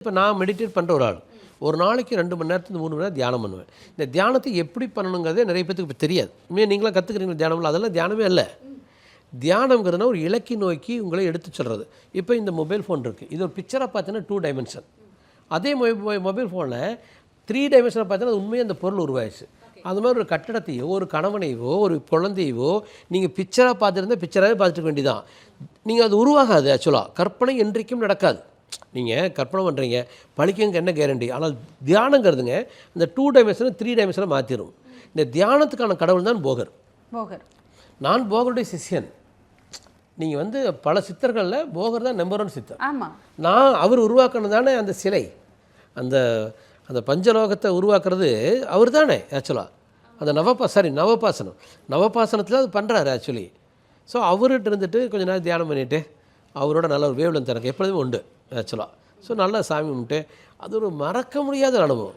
இப்போ நான் மெடிடேட் பண்ணுற ஒரு ஆள் ஒரு நாளைக்கு 2 மணி நேரத்துலேருந்து 3 மணி நேரம் தியானம் பண்ணுவேன். இந்த தியானத்தை எப்படி பண்ணணுங்கிறதே நிறைய பேத்துக்கு இப்போ தெரியாது. நீங்களாம் கற்றுக்குறீங்க தியானம், அதெல்லாம் தியானமே இல்லை. தியானங்கிறதுனா ஒரு இலக்கை நோக்கி உங்களை எடுத்து சொல்கிறது. இப்போ இந்த மொபைல் ஃபோன் இருக்குது, இது ஒரு பிக்சராக பார்த்தீங்கன்னா 2 டைமென்ஷன். அதே மொபைல் ஃபோனில் 3 டைமென்ஷனை பார்த்தீங்கன்னா அது உண்மையாக அந்த பொருள் உருவாயிடுச்சு. அது மாதிரி ஒரு கட்டடத்தையோ ஒரு கணவனையோ ஒரு குழந்தையோ நீங்கள் பிக்சராக பார்த்துருந்தா பிக்சராகவே பார்த்துக்க வேண்டியதான். நீங்கள் அது உருவாகாது. ஆக்சுவலாக கற்பனை என்றைக்கும் நடக்காது. நீங்கள் கற்பனை பண்ணுறீங்க, பழிக்கங்க என்ன கேரண்டி. ஆனால் தியானங்கிறதுங்க இந்த 2 டைமென்ஷனை 3 டைமென்ஷனை மாற்றிடும். இந்த தியானத்துக்கான கடவுள் தான் போகர். நான் போகருடைய சிஷ்யன். நீங்கள் வந்து பல சித்தர்களில் போகர் தான் நம்பர் 1 சித்தர். நான் அவர் உருவாக்கணும் தானே அந்த சிலை, அந்த அந்த பஞ்சலோகத்தை உருவாக்குறது அவர் தானே ஆக்சுவலாக. அந்த நவபாசனத்தில் அது பண்ணுறாரு ஆக்சுவலி. ஸோ அவர்கிட்ட இருந்துட்டு கொஞ்சம் நேரம் தியானம் பண்ணிவிட்டு அவரோட நல்ல ஒரு வேவ்லென்த் எனக்கு எப்பொழுதுமே உண்டு ஆக்சுவலாக. ஸோ நல்லா சாமி கும்பிட்டு அது ஒரு மறக்க முடியாத அனுபவம்.